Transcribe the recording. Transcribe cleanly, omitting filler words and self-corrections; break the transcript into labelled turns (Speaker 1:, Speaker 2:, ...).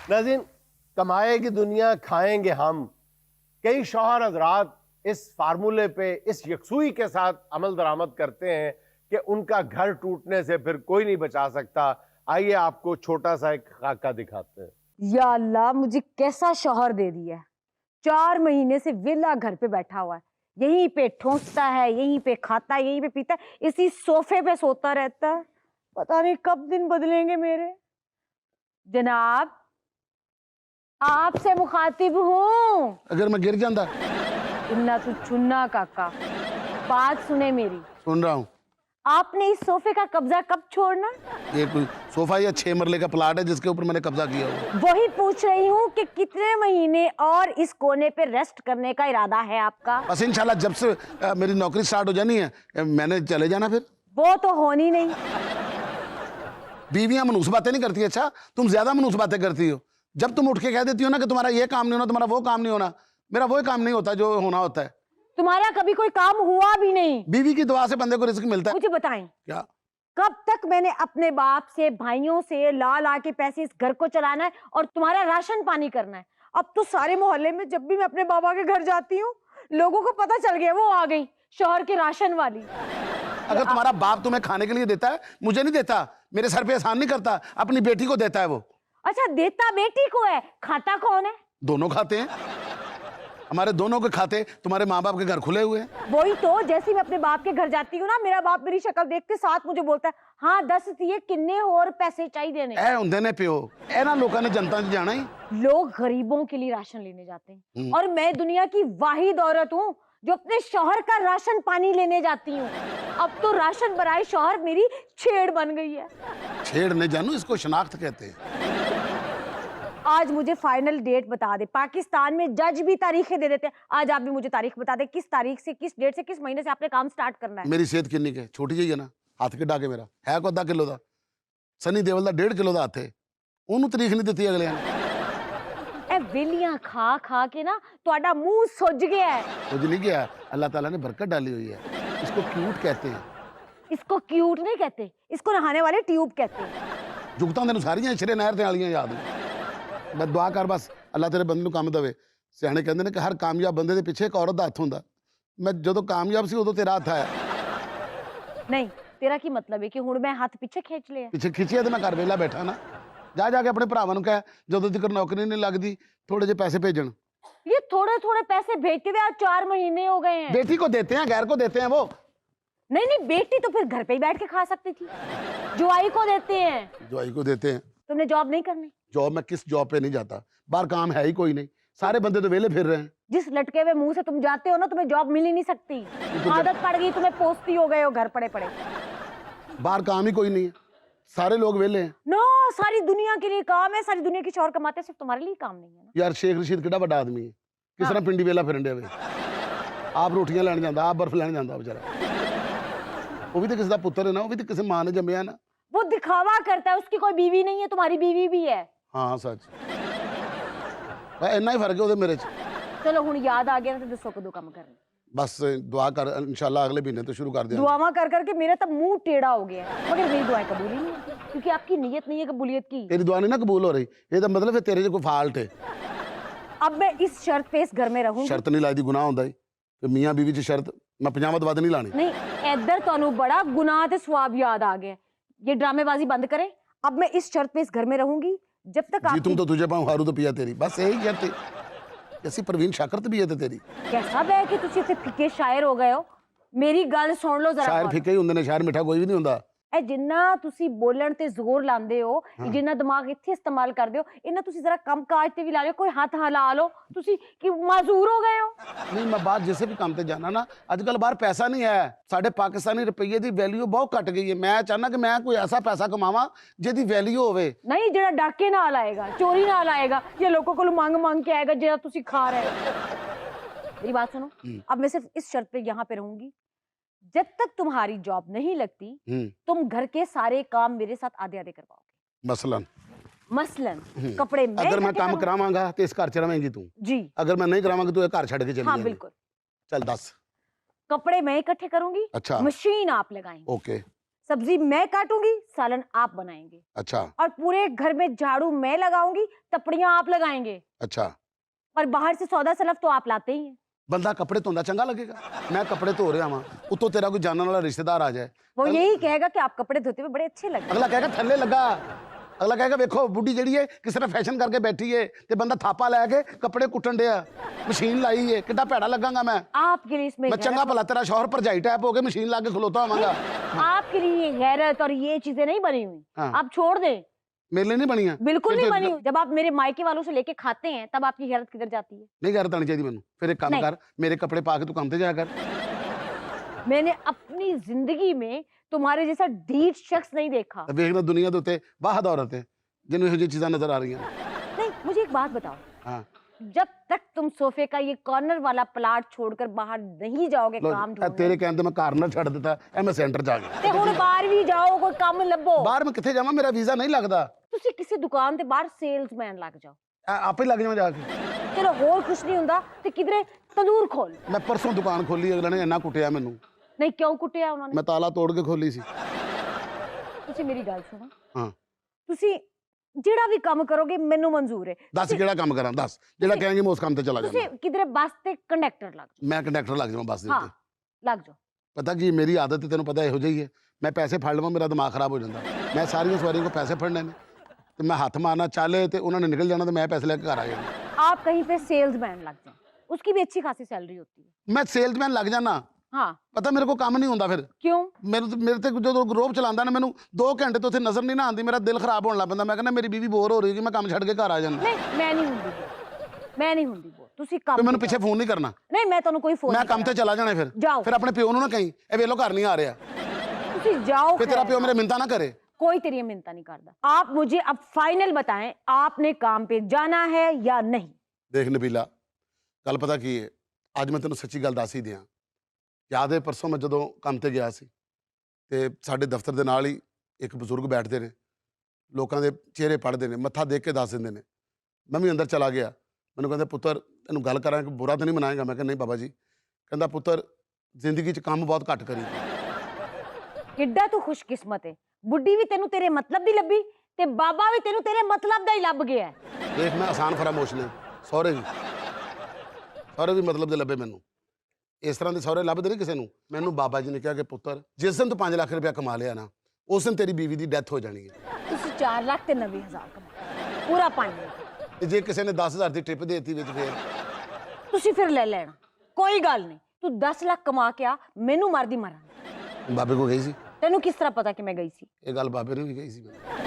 Speaker 1: नाज़रीन, कमाएगी दुनिया खाएंगे हम। कई शौहर हज़रात इस फार्मूले पे इस यकसुई के साथ अमल दरामद करते हैं कि उनका घर टूटने से फिर कोई नहीं बचा सकता। आइए आपको छोटा सा एक खाका दिखाते हैं।
Speaker 2: या अल्लाह, मुझे कैसा शौहर दे दिया है। 4 महीने से विला घर पे बैठा हुआ है, यहीं पे ठोंसता है, यहीं पे खाता है, यहीं पे पीता है, इसी सोफे पे सोता रहता है। पता नहीं कब दिन बदलेंगे मेरे। जनाब, आपसे मुखातिब हूँ।
Speaker 3: अगर मैं गिर जाता?
Speaker 2: इन्ना तू चुन्ना काका, बात सुने मेरी।
Speaker 3: सुन रहा हूँ।
Speaker 2: आपने इस सोफे का कब्जा कब छोड़ना?
Speaker 3: ये कोई सोफा या 6 मरले का प्लाट है जिसके ऊपर मैंने कब्जा किया हुआ।
Speaker 2: वही पूछ रही हूँ कि कितने महीने और इस कोने पे रेस्ट करने का इरादा है आपका?
Speaker 3: बस इंशाल्लाह जब से मेरी नौकरी स्टार्ट हो जानी है मैंने चले जाना। फिर
Speaker 2: वो तो होनी नहीं।
Speaker 3: बीवियां मनूस बातें नहीं करती। अच्छा, तुम ज्यादा मनूस बातें करती हो। जब तुम उठ के कह देती हो ना कि तुम्हारा ये काम नहीं होना, तुम्हारा वो काम नहीं होना, मेरा वो काम नहीं होता जो होना होता है।
Speaker 2: तुम्हारा कभी कोई काम हुआ भी नहीं।
Speaker 3: बीवी की दुआ से बंदे को रिस्क मिलता है।
Speaker 2: मुझे बताएं,
Speaker 3: क्या
Speaker 2: कब तक मैंने अपने बाप से, भाइयों से ला ला के पैसे इस घर को चलाना है और तुम्हारा राशन पानी करना है? अब तो सारे मोहल्ले में जब भी मैं अपने बाबा के घर जाती हूँ, लोगों को पता चल गया वो आ गई शौहर के राशन वाली।
Speaker 3: अगर तुम्हारा बाप तुम्हें खाने के लिए देता है, मुझे नहीं देता, मेरे सर पे एहसान नहीं करता, अपनी बेटी को देता है वो।
Speaker 2: अच्छा, देता बेटी को है, खाता कौन है?
Speaker 3: दोनों खाते हैं, हमारे दोनों के खाते। तुम्हारे माँ बाप के घर खुले हुए हैं।
Speaker 2: वही तो, जैसे मैं अपने बाप के घर जाती हूँ ना, मेरा बाप मेरी शक्ल देख के साथ मुझे बोलता है, हाँ 10 दिए किन्ने और पैसे चाहिए देने।
Speaker 3: ए हुंदे ने प्यो, ए ना लोगों ने जनता च जाना ही।
Speaker 2: लोग गरीबों के लिए राशन लेने जाते हैं और मैं दुनिया की वाहिद औरत हूँ जो अपने शौहर का राशन पानी लेने जाती हूँ। अब तो राशन बनाए शौहर मेरी छेड़ बन गई है।
Speaker 3: छेड़ नहीं जानू, इसको शनाख्त कहते हैं।
Speaker 2: आज मुझे फाइनल डेट बता दे। पाकिस्तान में जज भी तारीखें दे देते हैं, आज आप भी मुझे तारीख बता दे, किस तारीख से, किस डेट से, किस महीने से आपने काम स्टार्ट करना है।
Speaker 3: मेरी सेहत किन्नी के छोटी जी है ना, हाथ के डाके मेरा है को आधा किलो का, सनी देवल का 1.5 किलो का हाथ है, उन्होंने तारीख नहीं दी अगले ने।
Speaker 2: ए वेलियां खा खा के ना ਤੁਹਾਡਾ मुंह सुज गया है।
Speaker 3: कुछ नहीं किया, अल्लाह ताला ने बरकत डाली हुई है। इसको क्यूट कहते हैं।
Speaker 2: इसको क्यूट नहीं कहते, इसको नहाने वाले ट्यूब कहते हैं।
Speaker 3: जुगतां तेन सारियां इशरे नहर ते वालियां याद हैं। मैं दुआ कर बस अल्लाह तेरे बंदे नूं काम देवे। सियाणे कहंदे ने कि हर कामयाब बंदे दे पिछे एक औरत दा हत्थ हुंदा। मैं जदों कामयाब सी उदों तेरा हत्थ आया।
Speaker 2: नहीं, तेरा की मतलब है कि हुण मैं हाथ पीछे खींच लिया?
Speaker 3: पिछे खिंचिया तो मैं घर वेला बैठा ना। जा जाके अपने भरावां नूं कह जदों तक नौकरी नहीं लगदी थोड़े जे पैसे भेजण।
Speaker 2: ये थोड़े थोड़े पैसे भेजते हुए आज 4 महीने हो गए हैं।
Speaker 3: बेटी को देते हैं, गैर को देते हैं वो।
Speaker 2: नहीं नहीं, बेटी तो फिर घर पे ही बैठ के खा सकती थी। जुआई को देते हैं।
Speaker 3: जुआई को देते हैं।
Speaker 2: तुमने जॉब नहीं करनी?
Speaker 3: जॉब में किस जॉब पे नहीं जाता, बाहर काम है ही कोई नहीं, सारे बंदे तो वेले फिर रहे हैं।
Speaker 2: जिस लटके हुए मुंह से तुम जाते हो ना, तुम्हें जॉब मिल ही नहीं सकती। आदत पड़ गई, तुम्हें पोस्ती हो गए हो घर पड़े पड़े।
Speaker 3: बाहर काम ही कोई नहीं है, सारे लोग वेले हैं।
Speaker 2: नो, सारी दुनिया के लिए काम है, सारी दुनिया की शौहर कमाते हैं, सिर्फ तुम्हारे लिए काम नहीं है ना।
Speaker 3: यार शेख रशीद कितना बड़ा आदमी है, किस तरह पिंडी वेला फिरन डे। आप रोटियां लैन जाता, आप बर्फ लैन जाता बेचारा। वो भी तो किसी का पुत्र है ना, वो भी तो किसी मां ने जमया ना।
Speaker 2: वो दिखावा करता है, उसकी कोई बीवी नहीं है, तुम्हारी बीवी भी है।
Speaker 3: हाँ सच, इन्ना ही फर्क है वो मेरे च।
Speaker 2: चलो हुण याद आ गया ना, तो दसो कदों काम करना?
Speaker 3: बस दुआ कर, इंशाल्लाह अगले महीने तो शुरू कर दिया।
Speaker 2: दुआवां कर करके मेरा तो मुंह टेढ़ा हो गया है, मगर मेरी दुआएं कबूल ही नहीं होती क्योंकि आपकी नीयत नहीं है कबूलियत की।
Speaker 3: तेरी दुआ नहीं ना कबूल हो रही, ये तो मतलब है तेरे जो कोई फाल्ट है।
Speaker 2: अब मैं इस शर्त पे इस घर में रहूंगी।
Speaker 3: शर्त नहीं लाई दी गुनाह होंदा है कि मियां बीवी च शर्त मैं 50 वध नहीं लानी।
Speaker 2: नहीं, इधर ਤੁਹਾਨੂੰ बड़ा गुनाह ते सवाब याद आ गया। ये ड्रामेबाजी बंद करें। अब मैं इस शर्त पे इस घर में रहूंगी जब तक आप।
Speaker 3: जी तुम तो तुझे पाऊं हारू तो पिया तेरी, बस यही शर्त है। ऐसी परवीन शाकरत भी है ते तेरी।
Speaker 2: कैसा बे कि तुसी इत्थे फिक्के शायर हो गए हो। मेरी गल सुन लो जरा।
Speaker 3: शायर फिक्के ही हुंदे ने, शायर मिठा कोई भी नहीं हुंदा।
Speaker 2: ए जिन्ना तुसी बोलण ते जोर लांदे हो, जिन्ना दिमाग इत्थे इस्तेमाल करदे हो, इन्ना तुसी जरा कम काज ते भी ला लो, कोई हाथ हिला लो। तुसी कि माजूर हो गए हो?
Speaker 3: नहीं मैं बात जिसे भी काम ते जाना ना, आजकल बाहर पैसा नहीं है, साढ़े पाकिस्तानी रुपये की वैल्यू बहुत घट गई है। मैं चाहना कि मैं कोई ऐसा पैसा कमावा जिहदी वैल्यू होवे।
Speaker 2: नहीं, जेड़ा डाके नाल आएगा, चोरी नाल आएगा, या लोगों को मांग मांग के आएगा जेड़ा तुसी खा रहे हो। मेरी बात सुनो, अब मैं सिर्फ इस शर्त पे यहाँ पे रहूंगी, जब तक तुम्हारी जॉब नहीं लगती तुम घर के सारे काम मेरे साथ आधे आधे करवाओगे। मसलन कपड़े मैं
Speaker 3: अगर मैं काम करावांगा तो इस घर च रहेंगी तू
Speaker 2: जी,
Speaker 3: अगर मैं नहीं करावांगा तो ये घर छड़ के चली
Speaker 2: हाँ
Speaker 3: जाएगी।
Speaker 2: बिल्कुल।
Speaker 3: चल 10
Speaker 2: कपड़े मैं इकट्ठे करूंगी,
Speaker 3: अच्छा
Speaker 2: मशीन आप लगाएंगे,
Speaker 3: ओके।
Speaker 2: सब्जी मैं काटूंगी, सालन आप बनाएंगे,
Speaker 3: अच्छा
Speaker 2: और पूरे घर में झाड़ू मैं लगाऊंगी, टपड़ियां आप लगाएंगे,
Speaker 3: अच्छा।
Speaker 2: और बाहर से सौदा सलफ तो आप लाते ही हैं।
Speaker 3: ਬੰਦਾ ਕੱਪੜੇ ਧੋਂਦਾ ਚੰਗਾ ਲੱਗੇਗਾ? ਮੈਂ ਕੱਪੜੇ ਧੋ ਰਿਹਾ ਵਾਂ, ਉੱਤੋਂ ਤੇਰਾ ਕੋਈ ਜਾਣਨ ਵਾਲਾ ਰਿਸ਼ਤੇਦਾਰ ਆ ਜਾਏ,
Speaker 2: वो यही कहेगा कि आप कपड़े धोते हुए बड़े अच्छे लगे।
Speaker 3: ਅਗਲਾ ਕਹੇਗਾ ਥੱਲੇ ਲੱਗਾ, ਅਗਲਾ ਕਹੇਗਾ ਵੇਖੋ ਬੁੱਢੀ ਜਿਹੜੀ ਹੈ ਕਿਸ ਤਰ੍ਹਾਂ ਫੈਸ਼ਨ ਕਰਕੇ ਬੈਠੀ ਹੈ, ਤੇ ਬੰਦਾ ਥਾਪਾ ਲੈ ਕੇ ਕੱਪੜੇ ਕੁੱਟਣ ਡਿਆ, ਮਸ਼ੀਨ ਲਾਈ ਹੈ, ਕਿੱਡਾ ਭੈੜਾ ਲੱਗਾਂਗਾ ਮੈਂ।
Speaker 2: आपके लिए इसमें
Speaker 3: ਮੈਂ ਚੰਗਾ ਭਲਾ ਤੇਰਾ ਸ਼ੌਹਰ ਭਰਜਾਈ ਟੈਪ ਹੋ ਕੇ ਮਸ਼ੀਨ ਲਾ ਕੇ ਖਲੋਤਾ ਹੋਵਾਂਗਾ।
Speaker 2: आपके लिए ये गैरत और ये चीजें नहीं बनी हुई।
Speaker 3: हाँ।
Speaker 2: आप छोड़ दें,
Speaker 3: ਮੇਰੇ ਲਈ ਨਹੀਂ ਬਣੀਆਂ।
Speaker 2: बिल्कुल
Speaker 3: फिर
Speaker 2: नहीं
Speaker 3: तो-
Speaker 2: बनी हुई। जब आप मेरे मायके वालों से लेके खाते हैं तब आपकी गैरत किधर जाती है?
Speaker 3: ਨਹੀਂ ਗੈਰਤ ਆਣੀ ਚਾਹੀਦੀ ਮੈਨੂੰ। ਫਿਰ ਇੱਕ ਕੰਮ
Speaker 2: नहीं।
Speaker 3: ਕਰ, ਮੇਰੇ ਕੱਪੜੇ ਪਾ ਕੇ ਤੂੰ ਕੰਮ ਤੇ ਜਾਇਆ ਕਰ।
Speaker 2: मैंने अपनी जिंदगी में तुम्हारे जैसा ढीठ शख्स नहीं देखा।
Speaker 3: ਤਾਂ ਵੇਖਣਾ ਦੁਨੀਆ ਦੇ ਉੱਤੇ ਵਾਹਦ ਔਰਤ ਹੈ ਜਿਹਨੂੰ ਇਹੋ ਜਿਹੀ ਚੀਜ਼ਾਂ ਨਜ਼ਰ ਆ ਰਹੀਆਂ।
Speaker 2: नहीं, मुझे एक बात बताओ,
Speaker 3: ਹਾਂ
Speaker 2: जब तक तुम सोफे का ये कॉर्नर वाला प्लाट छोड़कर बाहर नहीं जाओगे
Speaker 3: ਲਓ
Speaker 2: काम
Speaker 3: ਇਹ
Speaker 2: ढूंढने,
Speaker 3: ਤੇਰੇ ਕਹਿੰਦੇ ਮੈਂ ਕਾਰਨਰ ਛੱਡ ਦਿੱਤਾ, ਇਹ ਮੈਂ ਸੈਂਟਰ ਜਾ ਗਿਆ।
Speaker 2: ਤੇ ਹੁਣ ਬਾਹਰ ਵੀ ਜਾਓ, ਕੋਈ ਕੰਮ ਲੱਭੋ।
Speaker 3: ਬਾਹਰ ਮੈਂ ਕਿੱਥੇ ਜਾਵਾਂ, ਮੇਰਾ ਵੀਜ਼ਾ ਨਹੀਂ ਲੱਗਦਾ।
Speaker 2: ਤੁਸੀਂ ਕਿਸੇ ਦੁਕਾਨ ਤੇ ਬਾਹਰ ਸੇਲਸਮੈਨ ਲੱਗ ਜਾਓ।
Speaker 3: ਆਪੇ ਲੱਗ ਜਾਵਾਂ ਜਾ ਕੇ।
Speaker 2: ਚਲੋ ਹੋਰ ਕੁਛ ਨਹੀਂ ਹੁੰਦਾ ਤੇ ਕਿਧਰੇ ਤੰਦੂਰ ਖੋਲ।
Speaker 3: ਮੈਂ ਪਰਸੋਂ ਦੁਕਾਨ ਖੋਲੀ, ਅਗਲੇ ਨੇ ਇੰਨਾ ਕੁੱਟਿਆ ਮੈਨੂੰ।
Speaker 2: ਨਹੀਂ, ਕਿਉਂ ਕੁੱਟਿਆ ਉਹਨਾਂ ਨੇ?
Speaker 3: ਮੈਂ ਤਾਲਾ ਤੋੜ ਕੇ ਖੋਲੀ ਸੀ।
Speaker 2: ਤੁਸੀਂ ਮੇਰੀ ਗੱਲ ਸੁਣੋ,
Speaker 3: ਹਾਂ
Speaker 2: ਤੁਸੀਂ ਜਿਹੜਾ ਵੀ ਕੰਮ ਕਰੋਗੇ ਮੈਨੂੰ ਮਨਜ਼ੂਰ ਹੈ।
Speaker 3: ਦੱਸ ਕਿਹੜਾ ਕੰਮ ਕਰਾਂ, ਦੱਸ ਜਿਹੜਾ ਕਹਾਂਗੇ ਮੈਂ ਉਸ ਕੰਮ ਤੇ ਚਲਾ
Speaker 2: ਤੁਸੀਂ
Speaker 3: ਜਾਵਾਂ।
Speaker 2: ਕਿਧਰੇ ਬੱਸ ਤੇ ਕੰਡਕਟਰ ਲੱਗ ਜਾਓ।
Speaker 3: ਮੈਂ ਕੰਡਕਟਰ ਲੱਗ ਜਾਵਾਂ ਬੱਸ ਦੇ
Speaker 2: ਹਾਂ,
Speaker 3: ਉੱਤੇ।
Speaker 2: ਲੱਗ ਜਾਓ।
Speaker 3: ਪਤਾ ਕੀ ਮੇਰੀ ਆਦਤ ਤੈਨੂੰ ਪਤਾ ਇਹੋ ਜਿਹੀ ਹੈ, ਮੈਂ ਪੈਸੇ ਫੜ ਲਵਾਂ ਮੇਰਾ ਦਿਮਾਗ ਖਰਾਬ ਹੋ ਜਾਂਦਾ। ਮੈਂ ਸਾਰੀਆਂ ਸਵਾਰੀਆਂ ਕੋ ਪੈਸੇ ਫੜਨੇ ਨੇ ਤੇ ਮੈਂ ਹੱਥ ਮਾਰਨਾ ਚਾਲੇ ਤੇ ਉਹਨਾਂ ਨੇ ਨਿਕਲ ਜਾਣਾ ਤੇ ਮੈਂ ਪੈਸੇ ਲੈ ਕੇ ਘਰ ਆ ਜਾਣਾ।
Speaker 2: आप कहीं पे सेल्समैन लग जाए, उसकी भी अच्छी खासी सैलरी होती है।
Speaker 3: ਮੈਂ ਸੇਲਸਮੈਨ ਲੱਗ ਜਾਣਾ,
Speaker 2: हाँ,
Speaker 3: ਪਤਾ ਮੇਰੇ ਕੋਲ ਕੰਮ ਨਹੀਂ ਹੁੰਦਾ। ਫਿਰ
Speaker 2: क्यों?
Speaker 3: ਮੇਰੇ ਤੇ ਜਦੋਂ ਰੋਬ ਚਲਾਉਂਦਾ ਨਾ, ਮੈਨੂੰ 2 ਘੰਟੇ ਤੋਂ ਉੱਥੇ ਨਜ਼ਰ ਨਹੀਂ ਨਾ ਆਉਂਦੀ, ਮੇਰਾ ਦਿਲ ਖਰਾਬ ਹੋਣ ਲੱਗ ਪੈਂਦਾ। ਮੈਂ ਕਹਿੰਦਾ ਮੇਰੀ ਬੀਵੀ ਬੋਰ ਹੋ ਰਹੀ ਕਿ ਮੈਂ ਕੰਮ ਛੱਡ ਕੇ ਘਰ ਆ ਜਾਣਾ।
Speaker 2: नहीं, मैं नहीं ਹੁੰਦੀ ਬੋਰ, ਮੈਂ ਨਹੀਂ ਹੁੰਦੀ ਬੋਰ। ਤੁਸੀਂ ਕੰਮ
Speaker 3: ਤੇ ਮੈਨੂੰ
Speaker 2: ਤੇ
Speaker 3: ਪਿੱਛੇ ਫੋਨ ਨਹੀਂ ਕਰਨਾ,
Speaker 2: ਜਾਓ। ਨਹੀਂ, ਮੈਂ ਤੁਹਾਨੂੰ ਕੋਈ ਫੋਨ
Speaker 3: ਮੈਂ ਕੰਮ ਤੇ ਚਲਾ ਜਾਣਾ। ਫਿਰ
Speaker 2: ਜਾਓ।
Speaker 3: ਫਿਰ ਆਪਣੇ ਪਿਓ ਨੂੰ ਨਾ ਕਹੀਂ ਇਹ ਵੇਲੋ ਘਰ ਨਹੀਂ ਆ ਰਿਹਾ,
Speaker 2: ਤੁਸੀਂ ਜਾਓ।
Speaker 3: ਫਿਰ ਤੇਰਾ
Speaker 2: खैर,
Speaker 3: ਪਿਓ ਮੇਰੇ ਮਿੰਤਾ ਨਾ ਕਰੇ।
Speaker 2: कोई तेरी मिन्नता नहीं करता। आप मुझे अब फाइनल बताएं, आपने काम पे जाना है या नहीं?
Speaker 3: ਦੇਖ ਨਬੀਲਾ, ਗੱਲ ਪਤਾ ਕੀ ਹੈ, ਅੱਜ ਮੈਂ ਤੈਨੂੰ ਸੱਚੀ ਗੱਲ ਦੱਸ ਹੀ ਦਿਆਂ। ਯਾਦ ਹੈ ਪਰਸੋਂ ਮੈਂ ਜਦੋਂ ਕੰਮ ਤੇ ਗਿਆ ਸੀ ਤੇ ਸਾਡੇ ਦਫ਼ਤਰ ਦੇ ਨਾਲ ਹੀ ਇੱਕ ਬਜ਼ੁਰਗ ਬੈਠਦੇ ਨੇ, ਲੋਕਾਂ ਦੇ ਚਿਹਰੇ ਪੜ੍ਹਦੇ ਨੇ, ਮੱਥਾ ਦੇਖ ਕੇ ਦੱਸ ਦਿੰਦੇ ਨੇ। ਮੈਂ ਵੀ ਅੰਦਰ ਚਲਾ ਗਿਆ। ਮੈਨੂੰ ਕਹਿੰਦਾ ਪੁੱਤਰ ਤੈਨੂੰ ਗੱਲ ਕਰਾਂ ਕਿ ਬੁਰਾ ਤਾਂ ਨਹੀਂ ਮਨਾਏਗਾ? ਮੈਂ ਕਿਹਾ ਨਹੀਂ ਬਾਬਾ ਜੀ। ਕਹਿੰਦਾ ਪੁੱਤਰ ਜ਼ਿੰਦਗੀ 'ਚ ਕੰਮ ਬਹੁਤ ਘੱਟ ਕਰੀ।
Speaker 2: ਕਿੱਡਾ ਤੂੰ ਖੁਸ਼ਕਿਸਮਤ ਹੈ, ਬੁੱਢੀ ਵੀ ਤੈਨੂੰ ਤੇਰੇ ਮਤਲਬ ਦੀ ਲੱਭੀ ਤੇ ਬਾਬਾ ਵੀ ਤੈਨੂੰ ਤੇਰੇ ਮਤਲਬ ਦਾ ਹੀ ਲੱਭ ਗਿਆ ਹੈ।
Speaker 3: ਦੇਖ ਮੈਂ ਆਸਾਨ ਫਰਾਮੋਸ਼ ਨੇ, ਸਹੁਰੇ ਵੀ ਮਤਲਬ ਦੇ ਲੱਭੇ ਮੈਨੂੰ। ਇਸ ਤਰ੍ਹਾਂ ਦੇ ਸਹੁਰੇ ਲੱਭਦੇ ਨਹੀਂ ਕਿਸੇ ਨੂੰ। ਮੈਨੂੰ ਬਾਬਾ ਜੀ ਨੇ ਕਿਹਾ ਕਿ ਪੁੱਤਰ ਜਿਸ ਦਿਨ ਤੂੰ 5 ਲੱਖ ਰੁਪਇਆ ਕਮਾ ਲਿਆ ਨਾ, ਉਸ ਦਿਨ ਤੇਰੀ ਬੀਵੀ ਦੀ ਡੈਥ ਹੋ ਜਾਣੀ ਹੈ।
Speaker 2: ਤੁਸੀਂ 4 ਲੱਖ ਤੇ 90,000 ਕਮਾਇਆ, ਪੂਰਾ 5 ਲੱਖ।
Speaker 3: ਤੇ ਜੇ ਕਿਸੇ ਨੇ 10,000 ਦੀ ਟਿਪ ਦੇਤੀ ਵਿੱਚ, ਫਿਰ
Speaker 2: ਤੁਸੀਂ ਫਿਰ ਲੈ ਲੈਣਾ, ਕੋਈ ਗੱਲ ਨਹੀਂ। ਤੂੰ 10 ਲੱਖ ਕਮਾ ਕੇ ਆ, ਮੈਨੂੰ ਮਰਦੀ ਮਰਾਂ।
Speaker 3: ਬਾਬੇ ਕੋ ਗਈ ਸੀ।
Speaker 2: ਤੈਨੂੰ ਕਿਸ ਤਰ੍ਹਾਂ ਪਤਾ ਕਿ ਮੈਂ ਗਈ ਸੀ?
Speaker 3: ਇਹ ਗੱਲ ਬਾਬੇ ਨੇ ਵੀ ਕਹੀ ਸੀ ਮੈਨੂੰ।